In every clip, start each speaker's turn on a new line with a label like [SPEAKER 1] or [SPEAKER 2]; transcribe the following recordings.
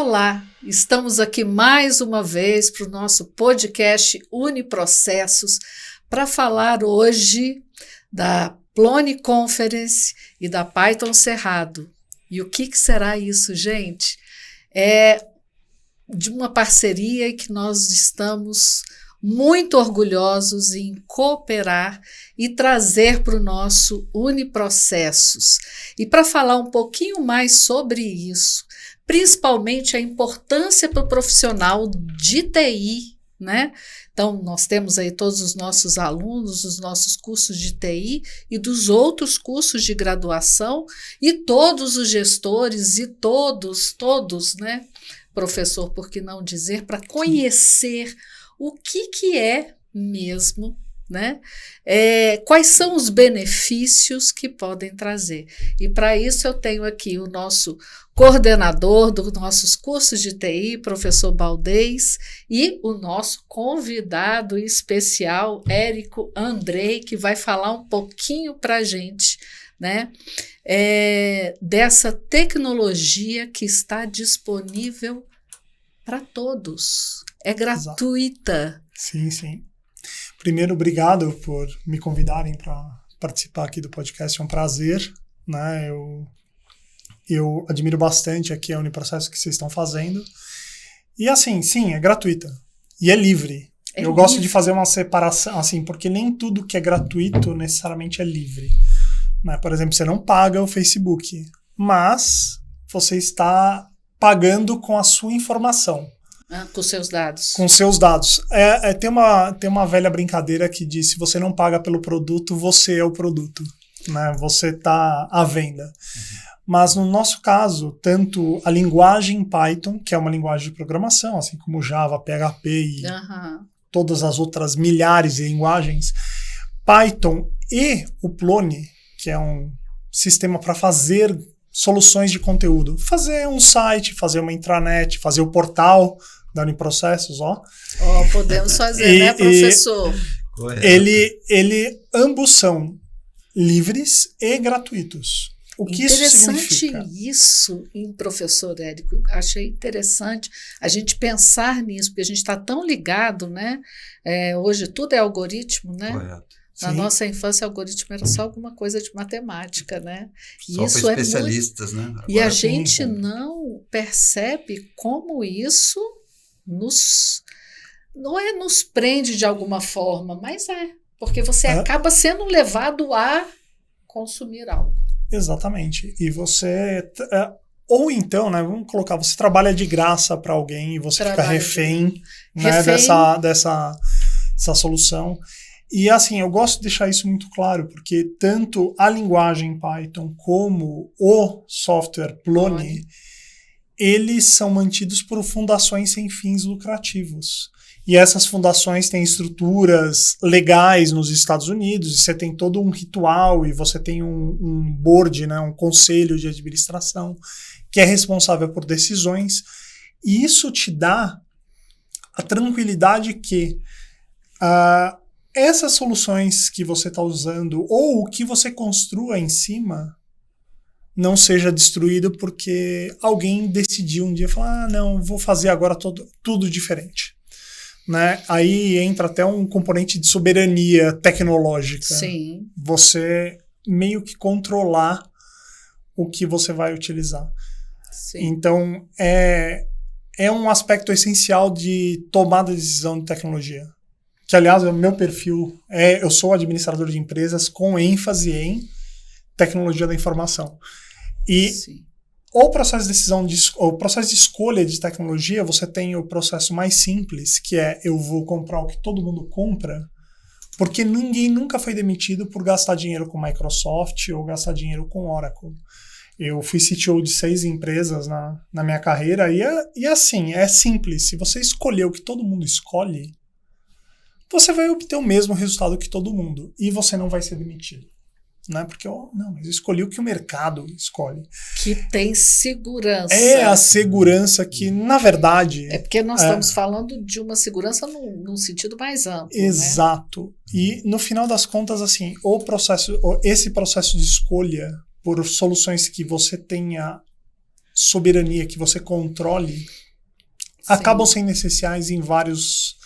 [SPEAKER 1] Olá, estamos aqui mais uma vez para o nosso podcast Uniprocessos para falar hoje da Plone Conference e da Python Cerrado. E o que será isso, gente? É de uma parceria que nós estamos muito orgulhosos em cooperar e trazer para o nosso Uniprocessos. E para falar um pouquinho mais sobre isso, principalmente a importância para o profissional de TI, né? Então, nós temos aí todos os nossos alunos, os nossos cursos de TI e dos outros cursos de graduação e todos os gestores e todos, né? Professor, por que não dizer, para conhecer o que é mesmo, né? Quais são os benefícios que podem trazer. E para isso eu tenho aqui o nosso coordenador dos nossos cursos de TI, professor Baldez, e o nosso convidado especial, Érico Andrei, que vai falar um pouquinho para a gente, né? Dessa tecnologia que está disponível para todos. É gratuita.
[SPEAKER 2] Sim, sim. Primeiro, obrigado por me convidarem para participar aqui do podcast. É um prazer, né? Eu admiro bastante aqui a Uniprocesso que vocês estão fazendo. E assim, sim, é gratuita. E é livre. Eu gosto de fazer uma separação, assim, porque nem tudo que é gratuito necessariamente é livre. Né? Por exemplo, você não paga o Facebook, mas você está pagando com a sua informação.
[SPEAKER 1] Com seus dados.
[SPEAKER 2] Com seus dados. Tem uma velha brincadeira que diz: se você não paga pelo produto, você é o produto. Né? Você está à venda. Uhum. Mas no nosso caso, tanto a linguagem Python, que é uma linguagem de programação, assim como Java, PHP e todas as outras milhares de linguagens, Python e o Plone, que é um sistema para fazer soluções de conteúdo. Fazer um site, fazer uma intranet, fazer o portal da Uniprocessos,
[SPEAKER 1] podemos fazer, né, professor?
[SPEAKER 2] Ambos são livres e gratuitos. O que isso significa?
[SPEAKER 1] Isso, professor Érico, achei interessante a gente pensar nisso, porque a gente está tão ligado, né? Hoje tudo é algoritmo, né?
[SPEAKER 3] Correto.
[SPEAKER 1] Na nossa infância, o algoritmo era só alguma coisa de matemática, né?
[SPEAKER 3] E só isso para especialistas, né? Agora,
[SPEAKER 1] e a gente não percebe como isso nos prende de alguma forma, mas porque você acaba sendo levado a consumir algo.
[SPEAKER 2] Exatamente. E você... ou então, né, vamos colocar, você trabalha de graça para alguém e você fica refém, né, dessa solução. E assim, eu gosto de deixar isso muito claro, porque tanto a linguagem Python como o software Plone, eles são mantidos por fundações sem fins lucrativos. E essas fundações têm estruturas legais nos Estados Unidos, e você tem todo um ritual, e você tem um board, né, um conselho de administração, que é responsável por decisões, e isso te dá a tranquilidade que essas soluções que você está usando, ou o que você construa em cima, não seja destruído porque alguém decidiu um dia falar: não, vou fazer agora tudo diferente. Né? Aí entra até um componente de soberania tecnológica.
[SPEAKER 1] Sim.
[SPEAKER 2] Você meio que controlar o que você vai utilizar.
[SPEAKER 1] Sim.
[SPEAKER 2] Então, é um aspecto essencial de tomada de decisão de tecnologia. Que, aliás, o meu perfil eu sou administrador de empresas com ênfase em tecnologia da informação. E o processo de decisão, o processo de escolha de tecnologia, você tem o processo mais simples, que eu vou comprar o que todo mundo compra, porque ninguém nunca foi demitido por gastar dinheiro com Microsoft ou gastar dinheiro com Oracle. Eu fui CTO de 6 empresas na minha carreira, e assim, é simples. Se você escolher o que todo mundo escolhe, você vai obter o mesmo resultado que todo mundo, e você não vai ser demitido. Não é porque mas eu escolhi o que o mercado escolhe.
[SPEAKER 1] Que tem segurança.
[SPEAKER 2] É a segurança que, na verdade...
[SPEAKER 1] É porque nós estamos falando de uma segurança num sentido mais amplo.
[SPEAKER 2] Exato.
[SPEAKER 1] Né?
[SPEAKER 2] E, no final das contas, assim, esse processo de escolha por soluções que você tenha soberania, que você controle, acabam sendo essenciais em vários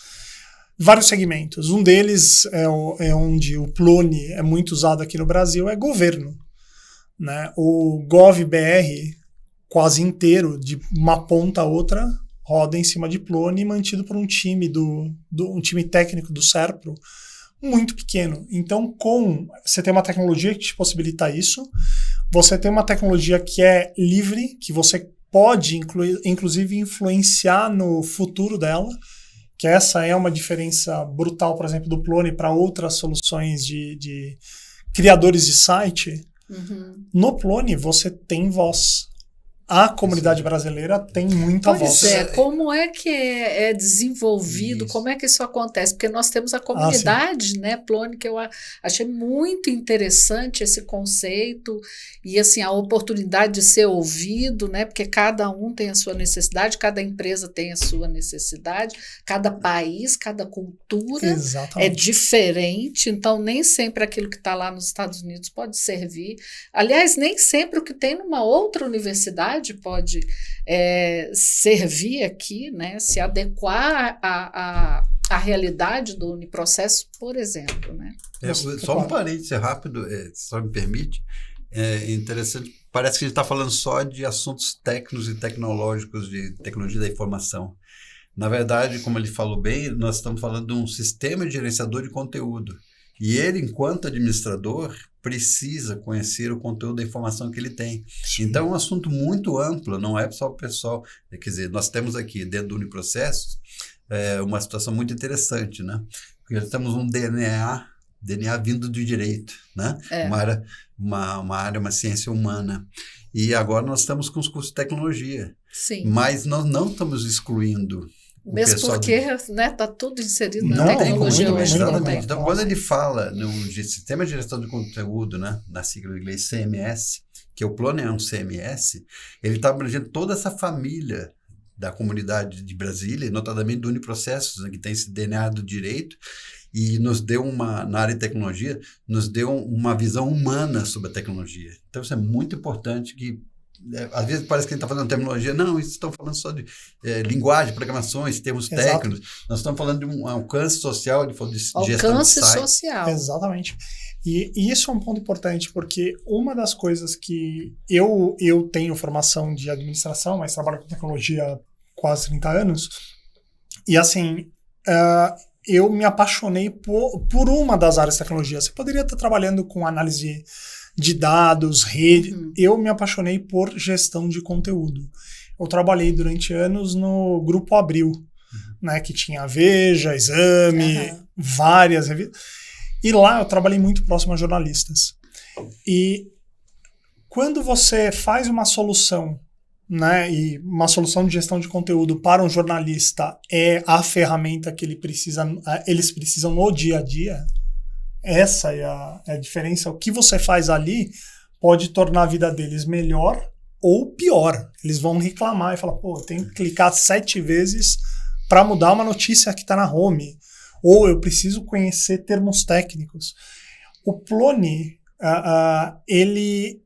[SPEAKER 2] segmentos. Um deles é onde o Plone é muito usado aqui no Brasil, é governo. Né? O GovBR quase inteiro, de uma ponta a outra, roda em cima de Plone, mantido por um time um time técnico do Serpro muito pequeno. Então, você tem uma tecnologia que te possibilita isso, você tem uma tecnologia que é livre, que você pode, inclusive, influenciar no futuro dela, que essa é uma diferença brutal, por exemplo, do Plone para outras soluções de criadores de site. No Plone, você tem voz. A comunidade brasileira tem muita voz.
[SPEAKER 1] Pois é, como é que é desenvolvido, como é que isso acontece? Porque nós temos a comunidade, né, Plone, que eu achei muito interessante esse conceito e assim, a oportunidade de ser ouvido, né, porque cada um tem a sua necessidade, cada empresa tem a sua necessidade, cada país, cada cultura é diferente, então nem sempre aquilo que está lá nos Estados Unidos pode servir. Aliás, nem sempre o que tem numa outra universidade pode servir aqui, né, se adequar à realidade do uniprocesso, por exemplo. Né?
[SPEAKER 3] Só um parêntese rápido, se só me permite, é interessante, parece que a gente está falando só de assuntos técnicos e tecnológicos, de tecnologia da informação. Na verdade, como ele falou bem, nós estamos falando de um sistema de gerenciador de conteúdo. E ele, enquanto administrador, precisa conhecer o conteúdo da informação que ele tem. Sim. Então, é um assunto muito amplo, não é só o pessoal. Quer dizer, nós temos aqui, dentro do Uniprocessos, uma situação muito interessante, né? Porque nós temos um DNA vindo do direito, né? Uma área, uma ciência humana. E agora nós estamos com os cursos de tecnologia.
[SPEAKER 1] Sim.
[SPEAKER 3] Mas nós não estamos excluindo
[SPEAKER 1] mesmo porque está tudo inserido na tecnologia hoje.
[SPEAKER 3] Exatamente. Então, quando ele fala no sistema de gestão de conteúdo, né, na sigla em inglês CMS, que o Plone é um CMS, ele está abrangendo toda essa família da comunidade de Brasília, notadamente do Uniprocessos, né, que tem esse DNA do direito, e nos deu na área de tecnologia, nos deu uma visão humana sobre a tecnologia. Então, isso é muito importante que às vezes parece que a gente está falando de terminologia. Não, isso estão falando só de linguagem, programações, termos técnicos. Nós estamos falando de um alcance social, de gestão de site.
[SPEAKER 1] Social.
[SPEAKER 2] Exatamente. E isso é um ponto importante, porque uma das coisas que eu tenho formação de administração, mas trabalho com tecnologia há quase 30 anos, e assim, eu me apaixonei por uma das áreas de tecnologia. Você poderia estar trabalhando com análise de dados, rede. Eu me apaixonei por gestão de conteúdo. Eu trabalhei durante anos no Grupo Abril, né, que tinha a Veja, Exame, várias revistas. E lá eu trabalhei muito próximo a jornalistas. E quando você faz uma solução, né, e uma solução de gestão de conteúdo para um jornalista é a ferramenta que eles precisam no dia a dia, essa é a diferença. O que você faz ali pode tornar a vida deles melhor ou pior. Eles vão reclamar e falar, pô, eu tenho que clicar 7 vezes para mudar uma notícia que está na home. Ou eu preciso conhecer termos técnicos. O Plone, ele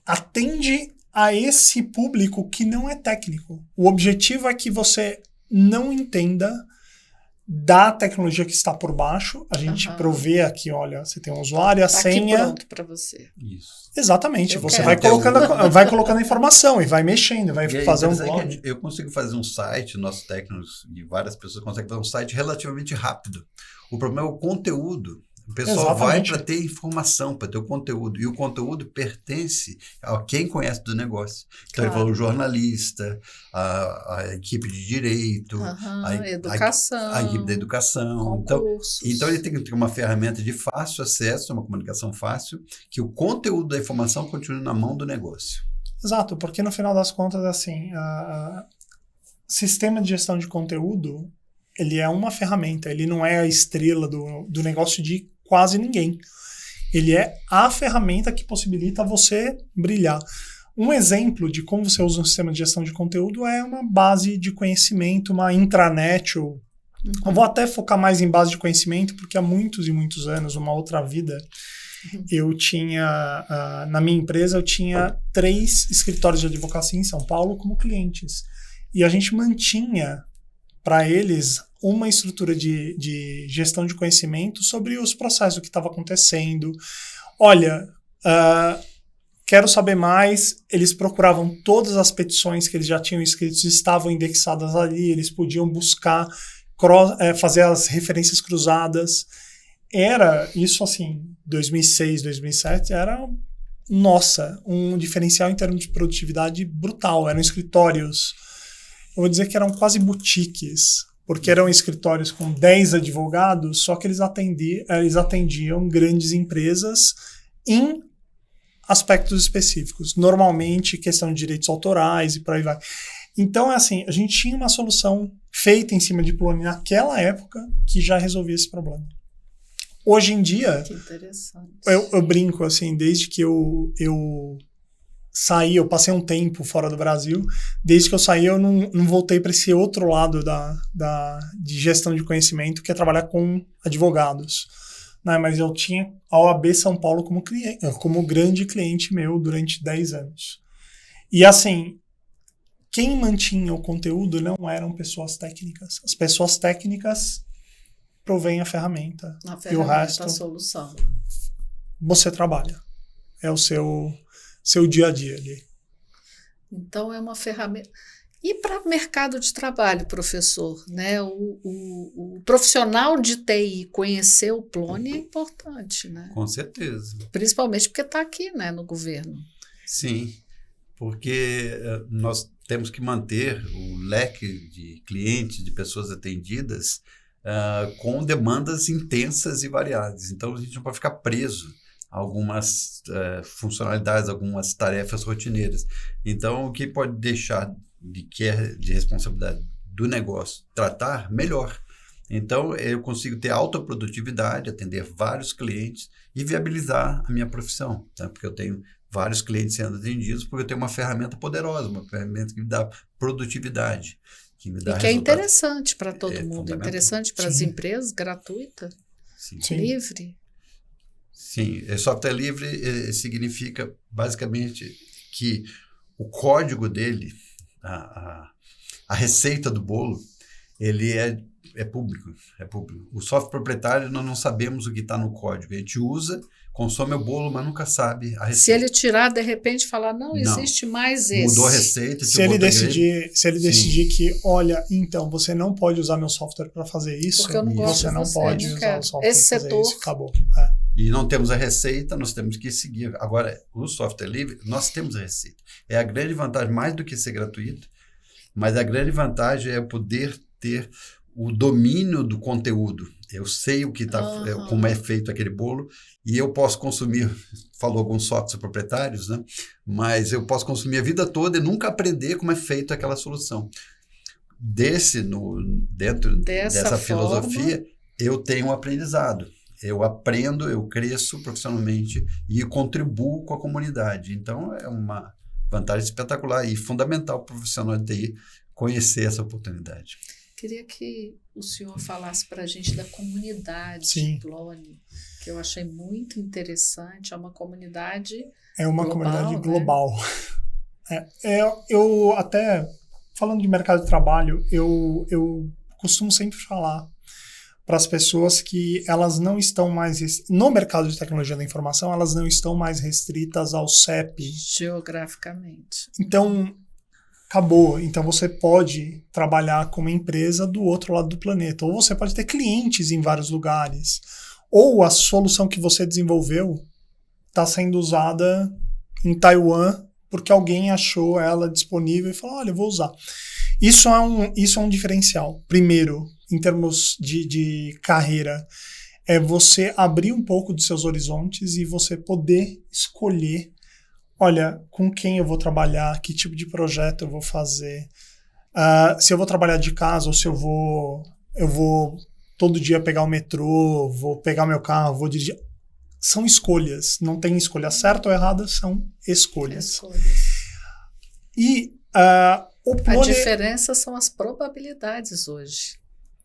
[SPEAKER 2] atende a esse público que não é técnico. O objetivo é que você não entenda da tecnologia que está por baixo. A gente provê aqui, olha, você tem um usuário, a senha.
[SPEAKER 1] Aqui pronto para você.
[SPEAKER 3] Isso.
[SPEAKER 2] Exatamente. Você vai colocando a informação e vai mexendo, vai fazer um blog.
[SPEAKER 3] Eu consigo fazer um site, nossos técnicos e várias pessoas conseguem fazer um site relativamente rápido. O problema é o conteúdo. O pessoal vai para ter informação, para ter o conteúdo. E o conteúdo pertence a quem conhece do negócio. Então, ele falou o jornalista, a equipe de direito, a equipe da educação. Então, ele tem que ter uma ferramenta de fácil acesso, uma comunicação fácil, que o conteúdo da informação continue na mão do negócio.
[SPEAKER 2] Exato, porque no final das contas, assim, sistema de gestão de conteúdo, ele é uma ferramenta, ele não é a estrela do negócio de quase ninguém. Ele é a ferramenta que possibilita você brilhar. Um exemplo de como você usa um sistema de gestão de conteúdo é uma base de conhecimento, uma intranet. Eu vou até focar mais em base de conhecimento, porque há muitos e muitos anos, uma outra vida, eu tinha, na minha empresa, eu tinha 3 escritórios de advocacia em São Paulo como clientes. E a gente mantinha para eles uma estrutura de gestão de conhecimento sobre os processos, o que estava acontecendo. Olha, quero saber mais. Eles procuravam todas as petições que eles já tinham escritas, estavam indexadas ali, eles podiam buscar, fazer as referências cruzadas. Era isso assim, 2006, 2007, era, nossa, um diferencial em termos de produtividade brutal. Eram escritórios, eu vou dizer que eram quase boutiques, porque eram escritórios com 10 advogados, só que eles atendiam grandes empresas em aspectos específicos. Normalmente, questão de direitos autorais e por aí vai. Então, é assim, a gente tinha uma solução feita em cima de Plone naquela época que já resolvia esse problema. Hoje em dia,
[SPEAKER 1] que interessante.
[SPEAKER 2] Eu brinco, assim, desde que eu saí, eu passei um tempo fora do Brasil, desde que eu saí eu não voltei para esse outro lado de gestão de conhecimento, que é trabalhar com advogados. Né? Mas eu tinha a OAB São Paulo como grande cliente meu durante 10 anos. E assim, quem mantinha o conteúdo não eram pessoas técnicas. As pessoas técnicas provém a ferramenta. E o resto,
[SPEAKER 1] a solução.
[SPEAKER 2] Você trabalha. É o seu dia a dia ali.
[SPEAKER 1] Então, é uma ferramenta. E para o mercado de trabalho, professor, né? O profissional de TI conhecer o Plone é importante, né?
[SPEAKER 3] Com certeza.
[SPEAKER 1] Principalmente porque está aqui, né, no governo.
[SPEAKER 3] Sim, porque nós temos que manter o leque de clientes, de pessoas atendidas, com demandas intensas e variadas. Então, a gente não pode ficar preso a algumas funcionalidades, algumas tarefas rotineiras. Então, o que pode deixar de responsabilidade do negócio tratar, melhor. Então, eu consigo ter alta produtividade, atender vários clientes e viabilizar a minha profissão, tá? Porque eu tenho vários clientes sendo atendidos, porque eu tenho uma ferramenta poderosa, uma ferramenta que me dá produtividade. Que me dá
[SPEAKER 1] que é interessante para todo mundo, interessante para as empresas, gratuita, livre.
[SPEAKER 3] Sim, software livre significa basicamente que o código dele, a receita do bolo, ele é público. O software proprietário, nós não sabemos o que está no código. A gente usa, consome o bolo, mas nunca sabe a receita.
[SPEAKER 1] Se ele tirar, de repente, falar, não existe mais esse.
[SPEAKER 3] Mudou a receita.
[SPEAKER 2] Se ele decidir que, olha, então, você não pode usar meu software para fazer isso,
[SPEAKER 1] porque eu não gosto
[SPEAKER 2] você não pode usar o software para fazer isso. Acabou.
[SPEAKER 3] E não temos a receita, nós temos que seguir. Agora, o software livre, nós temos a receita. É a grande vantagem, mais do que ser gratuito, mas a grande vantagem é poder ter o domínio do conteúdo. Eu sei o que como é feito aquele bolo e eu posso consumir, falou alguns softwares proprietários, né? Mas eu posso consumir a vida toda e nunca aprender como é feito aquela solução. Dentro dessa filosofia, eu tenho um aprendizado. Eu aprendo, eu cresço profissionalmente e contribuo com a comunidade. Então, é uma vantagem espetacular e fundamental para o profissional de TI conhecer essa oportunidade.
[SPEAKER 1] Queria que o senhor falasse para a gente da comunidade Plone, que eu achei muito interessante. É uma comunidade
[SPEAKER 2] global. Eu até, falando de mercado de trabalho, eu costumo sempre falar para as pessoas que elas não estão mais... No mercado de tecnologia da informação, elas não estão mais restritas ao CEP.
[SPEAKER 1] Geograficamente.
[SPEAKER 2] Então, acabou. Então, você pode trabalhar com uma empresa do outro lado do planeta. Ou você pode ter clientes em vários lugares. Ou a solução que você desenvolveu está sendo usada em Taiwan porque alguém achou ela disponível e falou, olha, eu vou usar. Isso é um diferencial. Primeiro, em termos de carreira, é você abrir um pouco dos seus horizontes e você poder escolher, olha, com quem eu vou trabalhar, que tipo de projeto eu vou fazer, se eu vou trabalhar de casa ou se eu vou todo dia pegar o metrô, vou pegar meu carro, vou dirigir. São escolhas, não tem escolha certa ou errada, são escolhas. E
[SPEAKER 1] a diferença são as probabilidades hoje.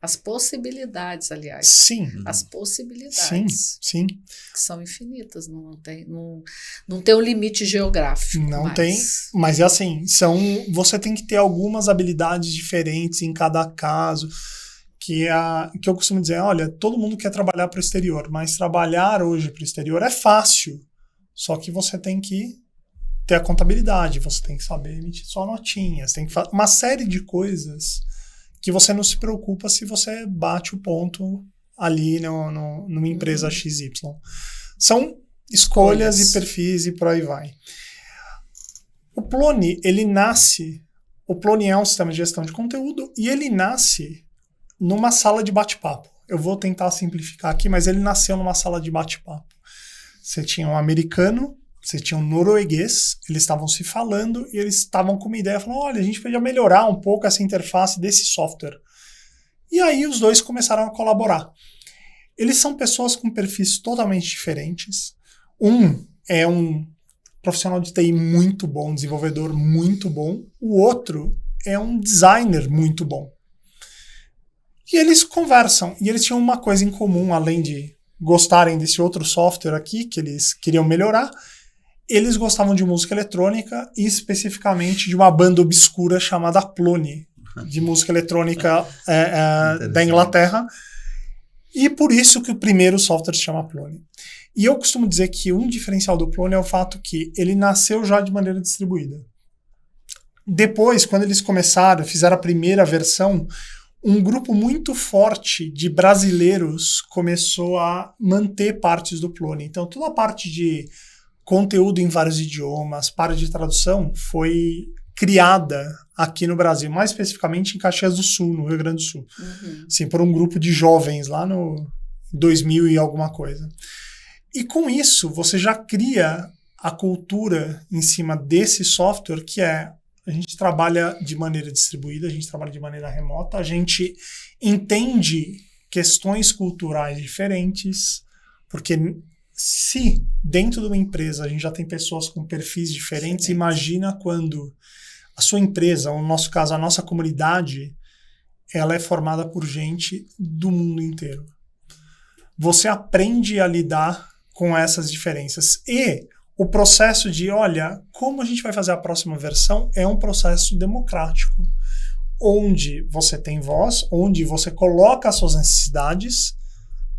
[SPEAKER 1] As possibilidades, aliás.
[SPEAKER 2] Sim.
[SPEAKER 1] As possibilidades.
[SPEAKER 2] Sim.
[SPEAKER 1] Que são infinitas, não tem um limite geográfico.
[SPEAKER 2] Não tem, mas é assim, você tem que ter algumas habilidades diferentes em cada caso, que eu costumo dizer, olha, todo mundo quer trabalhar para o exterior, mas trabalhar hoje para o exterior é fácil, só que você tem que ter a contabilidade, você tem que saber emitir sua notinha, você tem que fazer uma série de coisas que você não se preocupa se você bate o ponto ali numa empresa XY. São escolhas e perfis e por aí vai. O Ploni, o Ploni é um sistema de gestão de conteúdo e ele nasce numa sala de bate-papo. Eu vou tentar simplificar aqui, mas ele nasceu numa sala de bate-papo. Você tinha um americano, você tinha um norueguês, eles estavam se falando e eles estavam com uma ideia, falando, olha, a gente podia melhorar um pouco essa interface desse software. E aí os dois começaram a colaborar. Eles são pessoas com perfis totalmente diferentes. Um é um profissional de TI muito bom, um desenvolvedor muito bom. O outro é um designer muito bom. E eles conversam. E eles tinham uma coisa em comum, além de gostarem desse outro software aqui, que eles queriam melhorar. Eles gostavam de música eletrônica e especificamente de uma banda obscura chamada Ploni, de música eletrônica da Inglaterra. E por isso que o primeiro software se chama Ploni. E eu costumo dizer que um diferencial do Ploni é o fato que ele nasceu já de maneira distribuída. Depois, quando eles fizeram a primeira versão, um grupo muito forte de brasileiros começou a manter partes do Ploni. Então, toda a parte de conteúdo em vários idiomas, parte de tradução, foi criada aqui no Brasil, mais especificamente em Caxias do Sul, no Rio Grande do Sul. Assim, por um grupo de jovens lá no 2000 e alguma coisa. E com isso, você já cria a cultura em cima desse software, que a gente trabalha de maneira distribuída, a gente trabalha de maneira remota, a gente entende questões culturais diferentes, porque se dentro de uma empresa a gente já tem pessoas com perfis diferentes, imagina quando a sua empresa, ou no nosso caso, a nossa comunidade, ela é formada por gente do mundo inteiro. Você aprende a lidar com essas diferenças. E o processo de, olha, como a gente vai fazer a próxima versão é um processo democrático, onde você tem voz, onde você coloca as suas necessidades,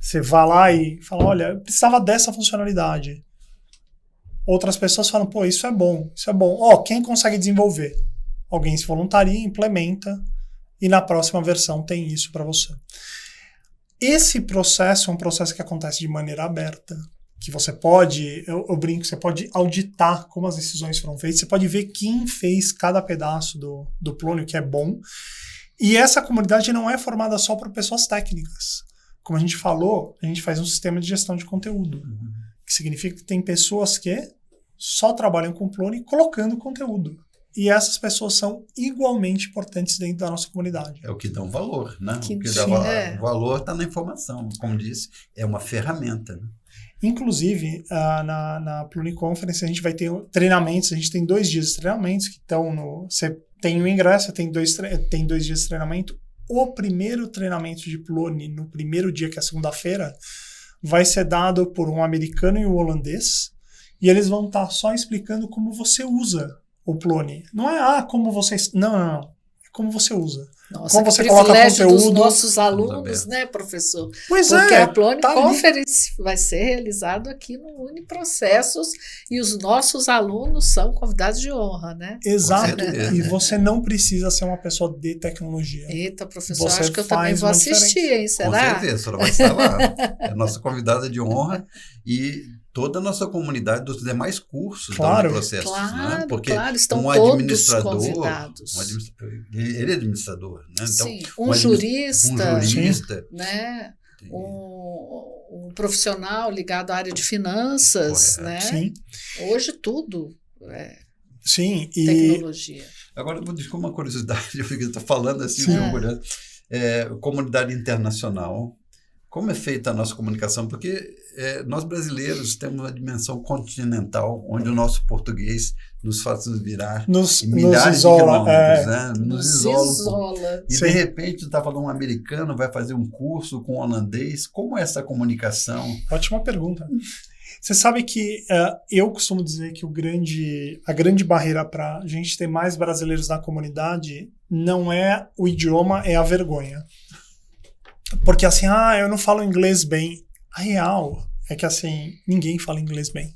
[SPEAKER 2] você vai lá e fala, olha, eu precisava dessa funcionalidade. Outras pessoas falam, pô, isso é bom. Quem consegue desenvolver? Alguém se voluntaria, implementa, e na próxima versão tem isso para você. Esse processo é um processo que acontece de maneira aberta, que você pode, eu brinco, você pode auditar como as decisões foram feitas, você pode ver quem fez cada pedaço do Ploni, que é bom. E essa comunidade não é formada só por pessoas técnicas. Como a gente falou, a gente faz um sistema de gestão de conteúdo, que significa que tem pessoas que só trabalham com Ploni colocando conteúdo. E essas pessoas são igualmente importantes dentro da nossa comunidade.
[SPEAKER 3] É o que dá um valor, né? O que dá o valor está na informação. Como disse, é uma ferramenta, né?
[SPEAKER 2] Inclusive, na Ploni Conference, a gente vai ter treinamentos, a gente tem 2 dias de treinamentos que estão no... Você tem o ingresso, tem 2 dias de treinamento. O primeiro treinamento de Ploni, no primeiro dia, que é segunda-feira, vai ser dado por um americano e um holandês, e eles vão estar só explicando como você usa o Ploni. Não é, como você... Não. É como você usa.
[SPEAKER 1] Nossa,
[SPEAKER 2] como
[SPEAKER 1] que
[SPEAKER 2] você coloca conteúdo
[SPEAKER 1] dos nossos alunos, né, professor?
[SPEAKER 2] Pois
[SPEAKER 1] porque
[SPEAKER 2] é.
[SPEAKER 1] A Ploni
[SPEAKER 2] tá
[SPEAKER 1] Conference vai ser realizado aqui no Uniprocessos e os nossos alunos são convidados de honra, né?
[SPEAKER 2] Exato. E você não precisa ser uma pessoa de tecnologia.
[SPEAKER 1] Eita, professor, acho que eu também vou assistir, hein? Será?
[SPEAKER 3] Com certeza, a senhora vai estar lá. É a nossa convidada de honra e toda a nossa comunidade dos demais cursos da Uniprocessos.
[SPEAKER 1] Claro,
[SPEAKER 3] né? Porque
[SPEAKER 1] estão
[SPEAKER 3] todos
[SPEAKER 1] convidados.
[SPEAKER 3] Ele é administrador, né? Então,
[SPEAKER 1] sim, um jurista,
[SPEAKER 3] né?
[SPEAKER 1] Um profissional ligado à área de finanças, né?
[SPEAKER 2] Sim.
[SPEAKER 1] Hoje tudo é
[SPEAKER 2] tecnologia.
[SPEAKER 3] Agora, desculpa uma curiosidade, eu estou falando assim, comunidade internacional. Como é feita a nossa comunicação? Porque nós brasileiros temos uma dimensão continental, onde o nosso português nos faz virar milhares de quilômetros, né? Nos isola. E de repente, você está falando um americano, vai fazer um curso com holandês. Como é essa comunicação?
[SPEAKER 2] Ótima pergunta. Você sabe que eu costumo dizer que a grande barreira para a gente ter mais brasileiros na comunidade não é o idioma, é a vergonha. Porque assim, eu não falo inglês bem. A real é que assim, ninguém fala inglês bem.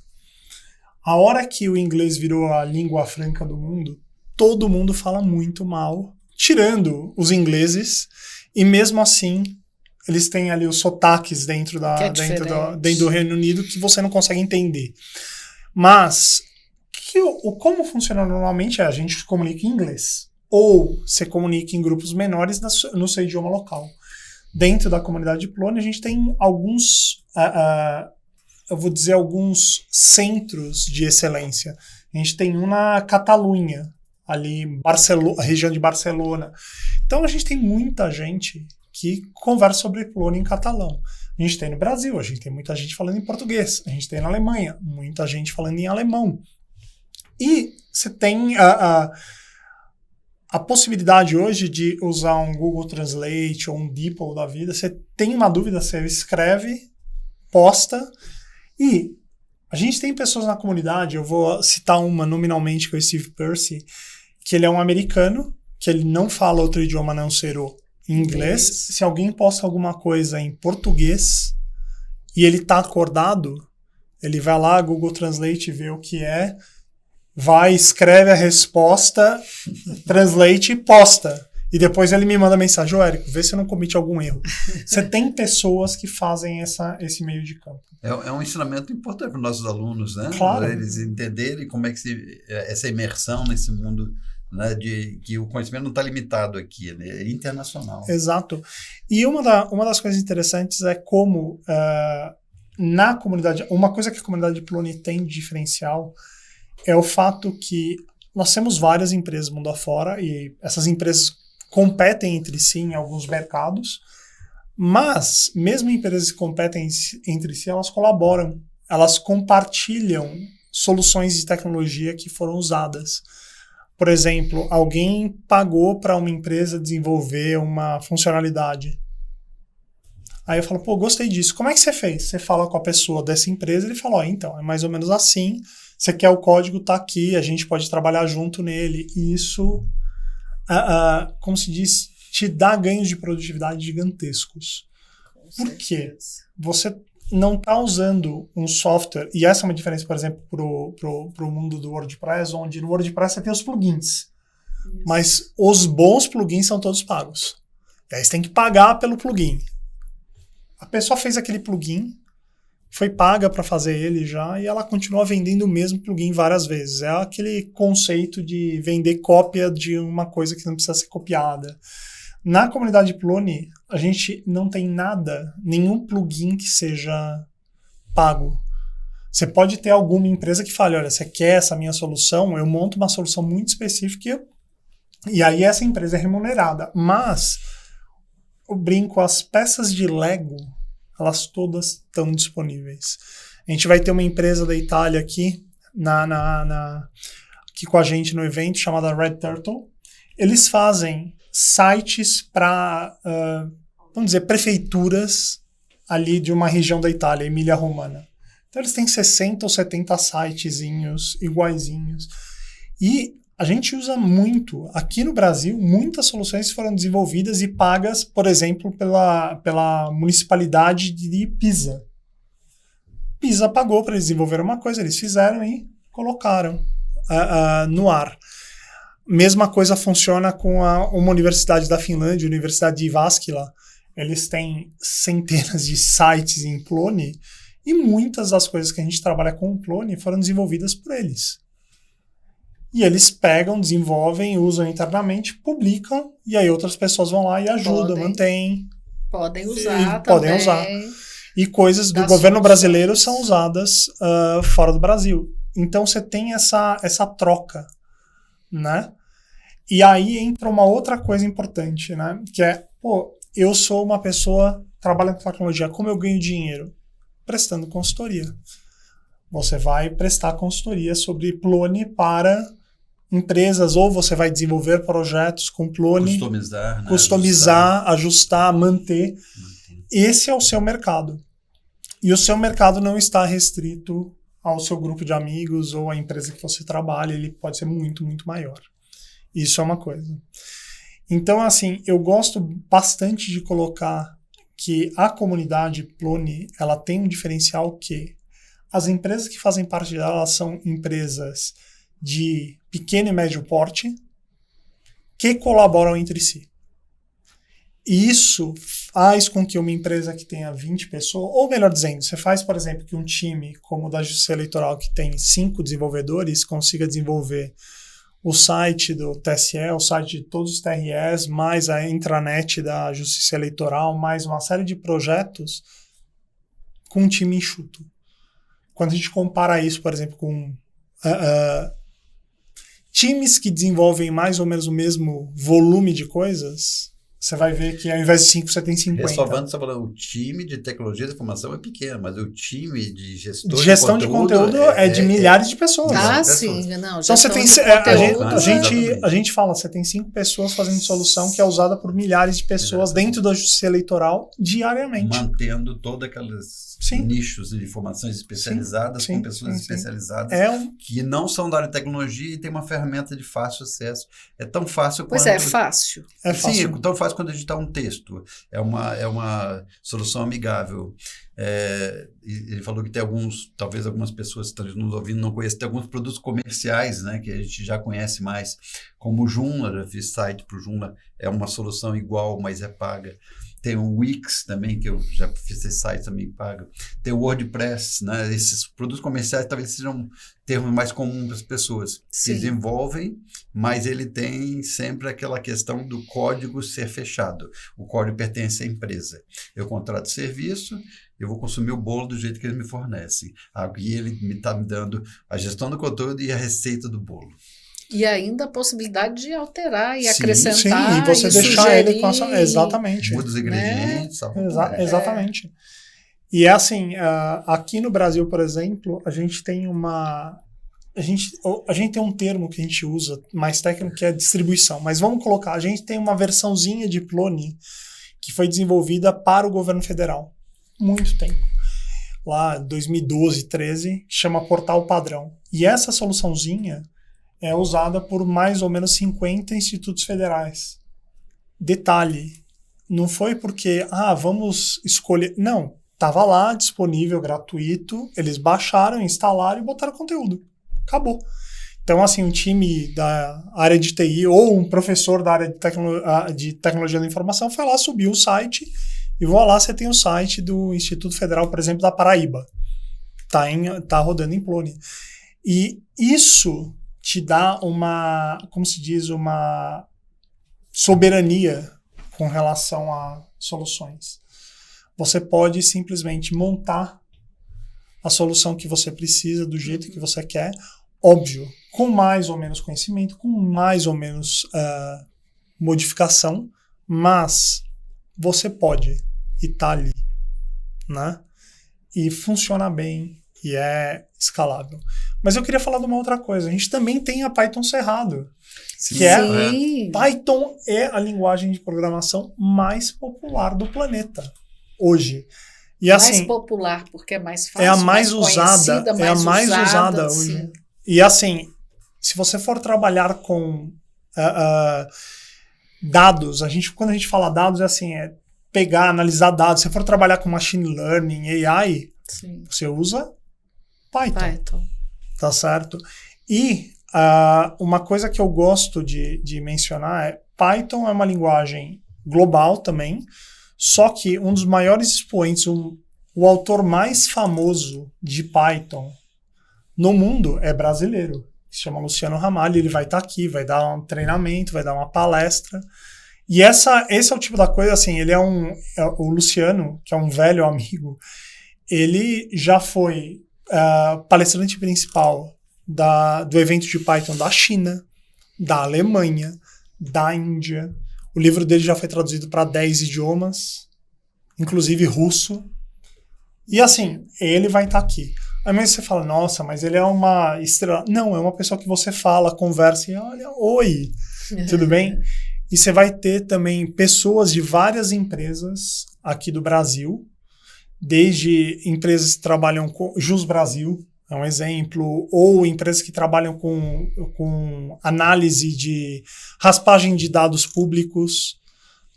[SPEAKER 2] A hora que o inglês virou a língua franca do mundo, todo mundo fala muito mal, tirando os ingleses, e mesmo assim, eles têm ali os sotaques dentro do Reino Unido que você não consegue entender. Mas, como funciona normalmente é a gente se comunica em inglês, ou se comunica em grupos menores no seu idioma local. Dentro da comunidade de Plone, a gente tem alguns, eu vou dizer, alguns centros de excelência. A gente tem um na Catalunha, ali, a região de Barcelona. Então, a gente tem muita gente que conversa sobre Plone em catalão. A gente tem no Brasil, a gente tem muita gente falando em português. A gente tem na Alemanha, muita gente falando em alemão. E você tem a possibilidade hoje de usar um Google Translate ou um DeepL da vida. Você tem uma dúvida, você escreve, posta, e a gente tem pessoas na comunidade, eu vou citar uma nominalmente, que é o Steve Percy, que ele é um americano, que ele não fala outro idioma a não ser o inglês. Se alguém posta alguma coisa em português e ele tá acordado, ele vai lá, Google Translate, vê o que é, vai, escreve a resposta, translate e posta. E depois ele me manda mensagem: ô Érico, vê se eu não cometi algum erro. Você tem pessoas que fazem esse meio de campo.
[SPEAKER 3] É um ensinamento importante para os nossos alunos, né?
[SPEAKER 2] Claro.
[SPEAKER 3] Para eles entenderem como é que essa imersão nesse mundo, né, de que o conhecimento não está limitado aqui, né? É internacional.
[SPEAKER 2] Exato. E uma das coisas interessantes é como na comunidade, uma coisa que a comunidade de Plone tem de diferencial é o fato que nós temos várias empresas mundo afora e essas empresas competem entre si em alguns mercados, mas mesmo empresas que competem entre si, elas colaboram, elas compartilham soluções de tecnologia que foram usadas. Por exemplo, alguém pagou para uma empresa desenvolver uma funcionalidade. Aí eu falo: pô, gostei disso. Como é que você fez? Você fala com a pessoa dessa empresa, ele fala: então, é mais ou menos assim. Você quer o código, tá aqui, a gente pode trabalhar junto nele. E isso, como se diz, te dá ganhos de produtividade gigantescos. Por quê? Você não está usando um software, e essa é uma diferença, por exemplo, pro mundo do WordPress, onde no WordPress você tem os plugins. Isso. Mas os bons plugins são todos pagos. E aí você tem que pagar pelo plugin. A pessoa fez aquele plugin, foi paga para fazer ele já, e ela continua vendendo o mesmo plugin várias vezes. É aquele conceito de vender cópia de uma coisa que não precisa ser copiada. Na comunidade Plone, a gente não tem nada, nenhum plugin que seja pago. Você pode ter alguma empresa que fale: olha, você quer essa minha solução? Eu monto uma solução muito específica e aí essa empresa é remunerada. Mas, eu brinco, as peças de Lego, elas todas estão disponíveis. A gente vai ter uma empresa da Itália aqui, aqui com a gente no evento, chamada Red Turtle. Eles fazem sites para, vamos dizer, prefeituras ali de uma região da Itália, Emília-Romana. Então eles têm 60 ou 70 sitezinhos iguaizinhos. E a gente usa muito, aqui no Brasil, muitas soluções foram desenvolvidas e pagas, por exemplo, pela municipalidade de Pisa. Pisa pagou para eles desenvolver uma coisa, eles fizeram e colocaram no ar. Mesma coisa funciona com uma universidade da Finlândia, a Universidade de Jyväskylä. Eles têm centenas de sites em Plone e muitas das coisas que a gente trabalha com o Plone foram desenvolvidas por eles. E eles pegam, desenvolvem, usam internamente, publicam, e aí outras pessoas vão lá e ajudam, mantêm.
[SPEAKER 1] Podem usar também.
[SPEAKER 2] Podem usar. E coisas do governo brasileiro são usadas fora do Brasil. Então você tem essa troca, né? E aí entra uma outra coisa importante, né? Que é, eu sou uma pessoa trabalhando com tecnologia, como eu ganho dinheiro? prestando consultoria. Você vai prestar consultoria sobre Plone para empresas, ou você vai desenvolver projetos com Plone,
[SPEAKER 3] customizar,
[SPEAKER 2] ajustar, manter. Esse é o seu mercado. E o seu mercado não está restrito ao seu grupo de amigos ou à empresa que você trabalha, ele pode ser muito, muito maior. Isso é uma coisa. Então, assim, eu gosto bastante de colocar que a comunidade Plone, ela tem um diferencial que as empresas que fazem parte dela, elas são empresas de pequeno e médio porte que colaboram entre si. E isso faz com que uma empresa que tenha 20 pessoas, ou melhor dizendo, você faz, por exemplo, que um time como o da Justiça Eleitoral, que tem 5 desenvolvedores, consiga desenvolver o site do TSE, o site de todos os TREs, mais a intranet da Justiça Eleitoral, mais uma série de projetos com um time enxuto. Quando a gente compara isso, por exemplo, com times que desenvolvem mais ou menos o mesmo volume de coisas, você vai ver que ao invés de 5, você tem 50.
[SPEAKER 3] Ressalvando, você está falando, o time de tecnologia de informação é pequeno, mas o time de
[SPEAKER 2] gestão de conteúdo é de milhares de pessoas.
[SPEAKER 1] Sim. Não,
[SPEAKER 2] então você tem a gente fala, você tem 5 pessoas fazendo solução que é usada por milhares de pessoas dentro da Justiça Eleitoral diariamente.
[SPEAKER 3] Mantendo todas aquelas nichos de informações especializadas com pessoas especializadas que não são da área de tecnologia e tem uma ferramenta de fácil acesso. É tão fácil quanto...
[SPEAKER 1] Pois é fácil.
[SPEAKER 2] É fácil.
[SPEAKER 3] Sim, tão fácil quando digitar um texto. É uma solução amigável. Ele falou que tem talvez algumas pessoas que estão nos ouvindo não conhecem, tem alguns produtos comerciais, né, que a gente já conhece mais, como o Joomla, já fiz site para o Joomla, é uma solução igual, mas é paga. Tem o Wix também, que eu já fiz esse site também pago. Tem o WordPress, né? Esses produtos comerciais talvez sejam termos mais comuns para as pessoas.
[SPEAKER 1] Sim.
[SPEAKER 3] Que desenvolvem, mas ele tem sempre aquela questão do código ser fechado. O código pertence à empresa. Eu contrato serviço, eu vou consumir o bolo do jeito que eles me fornecem. E ele está me dando a gestão do conteúdo e a receita do bolo.
[SPEAKER 1] E ainda a possibilidade de alterar e acrescentar.
[SPEAKER 2] Sim, e você deixar
[SPEAKER 1] sugerir,
[SPEAKER 2] ele com a... Exatamente.
[SPEAKER 3] Muda os ingredientes.
[SPEAKER 2] Exatamente. E é assim, aqui no Brasil, por exemplo, a gente tem a gente tem um termo que a gente usa mais técnico que é distribuição. Mas vamos colocar, a gente tem uma versãozinha de Plone que foi desenvolvida para o governo federal. Muito tempo. Lá, 2012, 13, chama Portal Padrão. E essa soluçãozinha é usada por mais ou menos 50 institutos federais. Detalhe, não foi porque, vamos escolher... Não, estava lá, disponível, gratuito, eles baixaram, instalaram e botaram conteúdo. Acabou. Então, assim, um time da área de TI ou um professor da área de tecnologia da informação foi lá, subiu o site e lá você tem o site do Instituto Federal, por exemplo, da Paraíba. Tá rodando em Plone. E isso te dá uma soberania com relação a soluções. Você pode simplesmente montar a solução que você precisa, do jeito que você quer, óbvio, com mais ou menos conhecimento, com mais ou menos modificação, mas você pode e tá ali, né? E funciona bem e é escalável. Mas eu queria falar de uma outra coisa. A gente também tem a Python Cerrado. Python é a linguagem de programação mais popular do planeta hoje. E,
[SPEAKER 1] mais
[SPEAKER 2] assim,
[SPEAKER 1] popular, porque é mais fácil.
[SPEAKER 2] É a mais usada. É a mais usada hoje.
[SPEAKER 1] Sim.
[SPEAKER 2] E assim, se você for trabalhar com dados, quando a gente fala dados, é assim, é pegar, analisar dados. Se você for trabalhar com machine learning, AI,
[SPEAKER 1] sim,
[SPEAKER 2] você usa Python. Tá certo? E uma coisa que eu gosto de mencionar é Python é uma linguagem global também, só que um dos maiores expoentes, o autor mais famoso de Python no mundo é brasileiro. Se chama Luciano Ramalho, ele vai estar aqui, vai dar um treinamento, vai dar uma palestra. E esse é o tipo da coisa, assim, ele o Luciano, que é um velho amigo, ele já foi palestrante principal do evento de Python da China, da Alemanha, da Índia. O livro dele já foi traduzido para 10 idiomas, inclusive russo. E assim, ele vai estar aqui. Aí mesmo você fala, nossa, mas ele é uma estrela. Não, é uma pessoa que você fala, conversa e olha, oi, tudo bem? E você vai ter também pessoas de várias empresas aqui do Brasil, desde empresas que trabalham com Jus Brasil, é um exemplo, ou empresas que trabalham com análise de raspagem de dados públicos,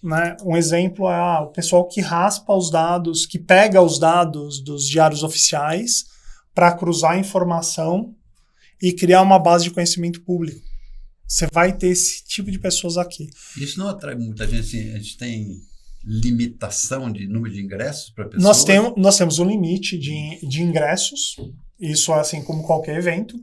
[SPEAKER 2] né? Um exemplo é o pessoal que raspa os dados, que pega os dados dos diários oficiais para cruzar a informação e criar uma base de conhecimento público. Você vai ter esse tipo de pessoas aqui.
[SPEAKER 3] Isso não atrai muita gente, assim, a gente tem limitação de número de ingressos para pessoas?
[SPEAKER 2] Nós temos um limite de ingressos, isso é assim como qualquer evento,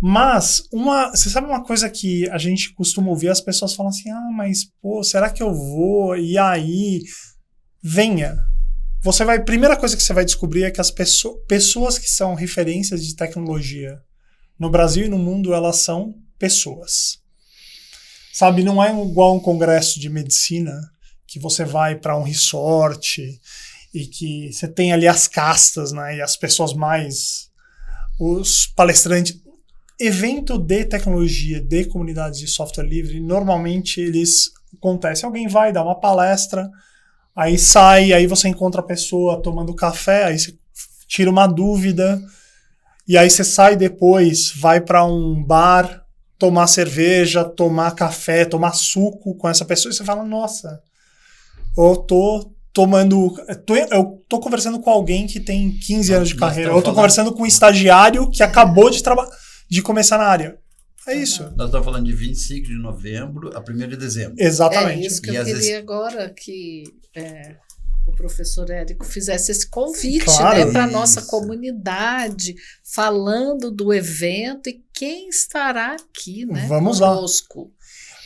[SPEAKER 2] mas você sabe uma coisa que a gente costuma ouvir, as pessoas falam assim, mas pô, será que eu vou? E aí, venha. Primeira coisa que você vai descobrir é que as pessoas que são referências de tecnologia no Brasil e no mundo, elas são pessoas. Sabe, não é igual um congresso de medicina que você vai para um resort e que você tem ali as castas, né, e as pessoas os palestrantes. Evento de tecnologia, de comunidades de software livre, normalmente eles acontecem. Alguém vai dar uma palestra, aí sai, aí você encontra a pessoa tomando café, aí você tira uma dúvida, e aí você sai depois, vai para um bar, tomar cerveja, tomar café, tomar suco com essa pessoa, e você fala, nossa, eu tô conversando com alguém que tem 15 anos de carreira, eu tô conversando com um estagiário que acabou de começar na área. É isso.
[SPEAKER 3] Nós estamos falando de 25 de novembro a 1º de dezembro.
[SPEAKER 2] Exatamente.
[SPEAKER 1] É isso que eu queria agora que o professor Érico fizesse esse convite,
[SPEAKER 2] claro,
[SPEAKER 1] né, para a nossa comunidade, falando do evento e quem estará aqui, né, conosco.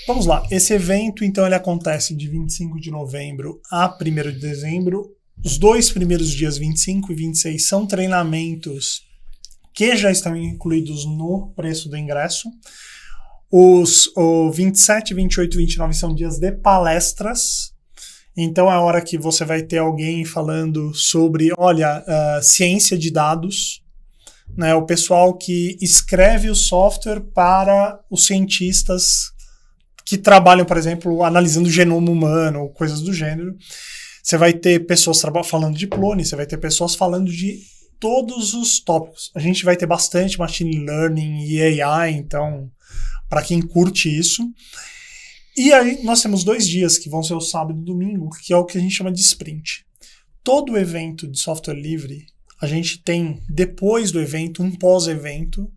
[SPEAKER 2] Vamos lá. Esse evento, então, ele acontece de 25 de novembro a 1º de dezembro. Os 2 primeiros dias, 25 e 26, são treinamentos que já estão incluídos no preço do ingresso. O 27, 28 e 29 são dias de palestras. Então é a hora que você vai ter alguém falando sobre, ciência de dados, né? O pessoal que escreve o software para os cientistas que trabalham, por exemplo, analisando o genoma humano ou coisas do gênero. Você vai ter pessoas falando de clone, você vai ter pessoas falando de todos os tópicos. A gente vai ter bastante machine learning e AI, então, para quem curte isso. E aí nós temos 2 dias, que vão ser o sábado e domingo, que é o que a gente chama de sprint. Todo evento de software livre, a gente tem, depois do evento, um pós-evento,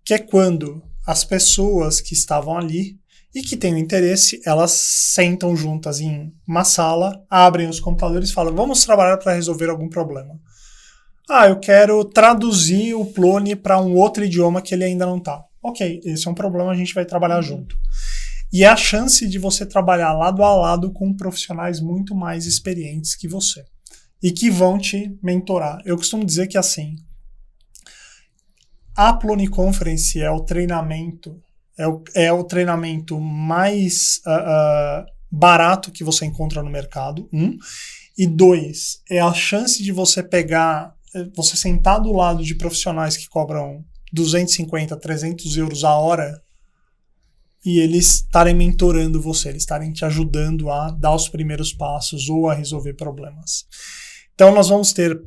[SPEAKER 2] que é quando as pessoas que estavam ali e que têm interesse, elas sentam juntas em uma sala, abrem os computadores e falam, vamos trabalhar para resolver algum problema. Eu quero traduzir o clone para um outro idioma que ele ainda não está. Ok, esse é um problema, a gente vai trabalhar junto. E é a chance de você trabalhar lado a lado com profissionais muito mais experientes que você. E que vão te mentorar. Eu costumo dizer que assim, a Plone Conference é o treinamento mais barato que você encontra no mercado. E 2, é a chance de você você sentar do lado de profissionais que cobram 250, 300 euros a hora e eles estarem mentorando você, eles estarem te ajudando a dar os primeiros passos ou a resolver problemas. Então nós vamos ter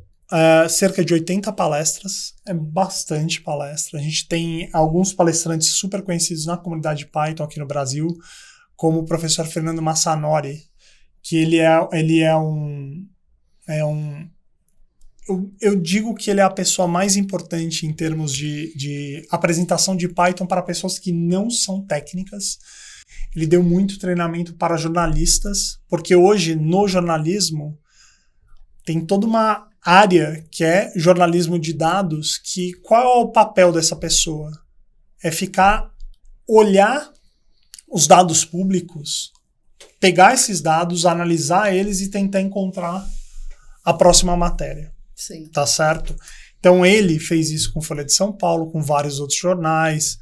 [SPEAKER 2] cerca de 80 palestras, é bastante palestra. A gente tem alguns palestrantes super conhecidos na comunidade Python aqui no Brasil, como o professor Fernando Massanori, que eu digo que ele é a pessoa mais importante em termos de apresentação de Python para pessoas que não são técnicas. Ele deu muito treinamento para jornalistas, porque hoje no jornalismo tem toda uma área que é jornalismo de dados, que qual é o papel dessa pessoa? É olhar os dados públicos, pegar esses dados, analisar eles e tentar encontrar a próxima matéria.
[SPEAKER 1] Sim.
[SPEAKER 2] Tá certo? Então ele fez isso com Folha de São Paulo, com vários outros jornais.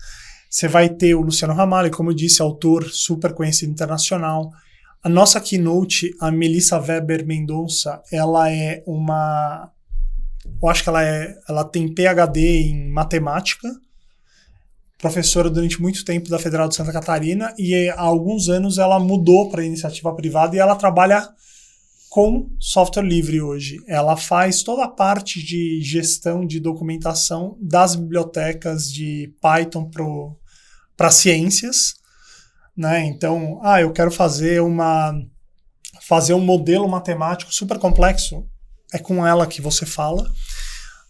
[SPEAKER 2] Você vai ter o Luciano Ramalho, como eu disse, autor super conhecido internacional. A nossa keynote, a Melissa Weber Mendonça, ela é uma eu acho que ela tem PhD em matemática, professora durante muito tempo da Federal de Santa Catarina, e há alguns anos ela mudou para a iniciativa privada e ela trabalha com software livre hoje. Ela faz toda a parte de gestão de documentação das bibliotecas de Python para ciências, né? Então, eu quero fazer um modelo matemático super complexo, é com ela que você fala,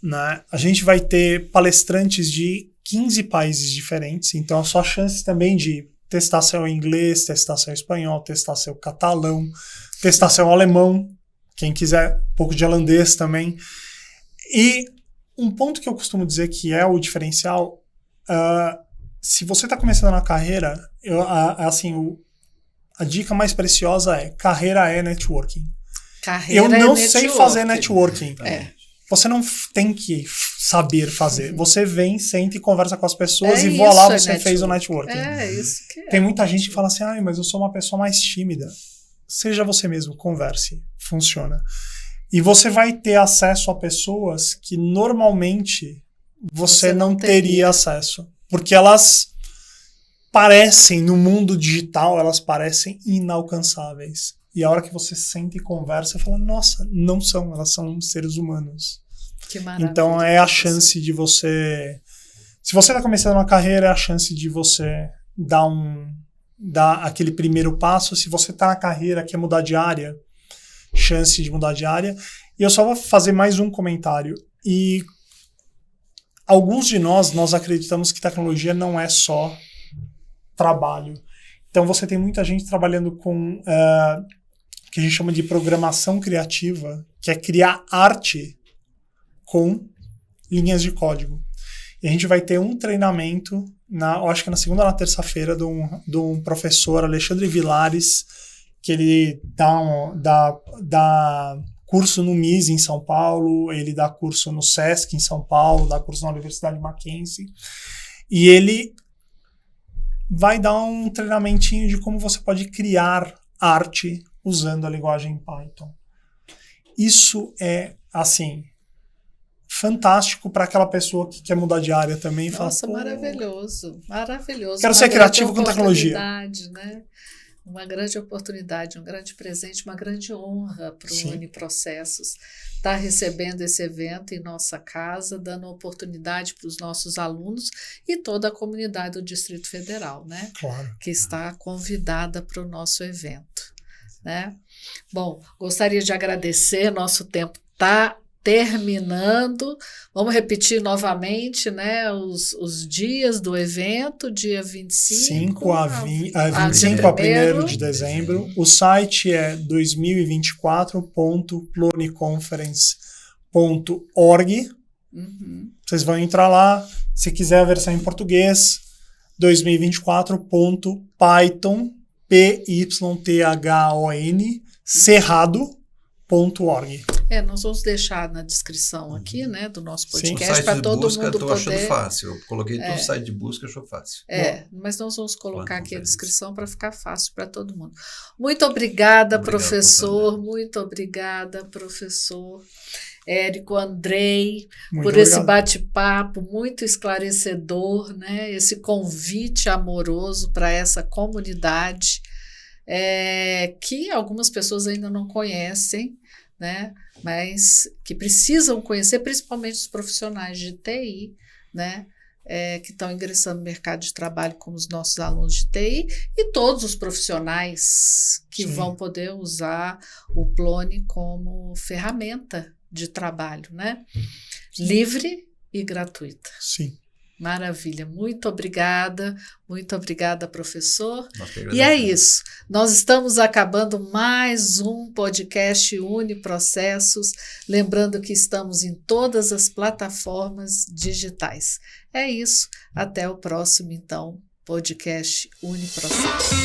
[SPEAKER 2] né? A gente vai ter palestrantes de 15 países diferentes, então a sua chance também de testar seu inglês, testar seu espanhol, testar seu catalão, testar seu alemão, quem quiser um pouco de holandês também. E um ponto que eu costumo dizer que é o diferencial, se você está começando na carreira, a dica mais preciosa é: carreira é networking. Eu não sei fazer networking. Você não tem que saber fazer. Você vem, senta e conversa com as pessoas e voilá, você fez o networking.
[SPEAKER 1] Isso que é.
[SPEAKER 2] Tem muita gente que fala assim, mas eu sou uma pessoa mais tímida. Seja você mesmo, converse. Funciona. E você vai ter acesso a pessoas que normalmente você não teria acesso. Porque elas parecem, no mundo digital, elas parecem inalcançáveis. E a hora que você senta e conversa, você fala, nossa, não são, elas são seres humanos.
[SPEAKER 1] Que maravilha.
[SPEAKER 2] Então é a chance de você... Se você está começando uma carreira, é a chance de você dar aquele primeiro passo. Se você está na carreira, quer mudar de área, chance de mudar de área. E eu só vou fazer mais um comentário. E alguns de nós acreditamos que tecnologia não é só trabalho. Então você tem muita gente trabalhando com que a gente chama de programação criativa, que é criar arte com linhas de código. E a gente vai ter um treinamento, acho que na segunda ou na terça-feira, de um professor, Alexandre Vilares, que ele dá curso no MIS em São Paulo, ele dá curso no SESC em São Paulo, dá curso na Universidade Mackenzie, e ele vai dar um treinamentinho de como você pode criar arte usando a linguagem Python. Isso é, assim, fantástico para aquela pessoa que quer mudar de área também.
[SPEAKER 1] Nossa, maravilhoso, maravilhoso.
[SPEAKER 2] Quero ser criativo com tecnologia.
[SPEAKER 1] Né? Uma grande oportunidade, um grande presente, uma grande honra para o Uniprocessos estar recebendo esse evento em nossa casa, dando oportunidade para os nossos alunos e toda a comunidade do Distrito Federal, né?
[SPEAKER 2] Claro.
[SPEAKER 1] Que está convidada para o nosso evento, né? Bom, gostaria de agradecer, nosso tempo está terminando. Vamos repetir novamente, né, os dias do evento, dia 25 a 1º
[SPEAKER 2] de dezembro. O site é 2024.ploniconference.org. Vocês vão entrar lá. Se quiser a versão em português, 2024.python, Python, cerrado.org.
[SPEAKER 1] Nós vamos deixar na descrição aqui, né, do nosso podcast,
[SPEAKER 3] para
[SPEAKER 1] todo mundo poder...
[SPEAKER 3] Estou achando fácil. Eu coloquei todo o site de busca, achou fácil.
[SPEAKER 1] Mas nós vamos colocar aqui a descrição para ficar fácil para todo mundo. Muito obrigada, professor. Muito obrigada, professor Érico Andrei, por esse bate-papo muito esclarecedor, né? Esse convite amoroso para essa comunidade que algumas pessoas ainda não conhecem, né? Mas que precisam conhecer, principalmente os profissionais de TI, né? Que estão ingressando no mercado de trabalho como os nossos alunos de TI e todos os profissionais que vão poder usar o Plone como ferramenta de trabalho, né? Livre e gratuita.
[SPEAKER 2] Sim.
[SPEAKER 1] Maravilha, muito obrigada, professor. E é isso, nós estamos acabando mais um podcast Uniprocessos, lembrando que estamos em todas as plataformas digitais. É isso, até o próximo, então, podcast Uniprocessos.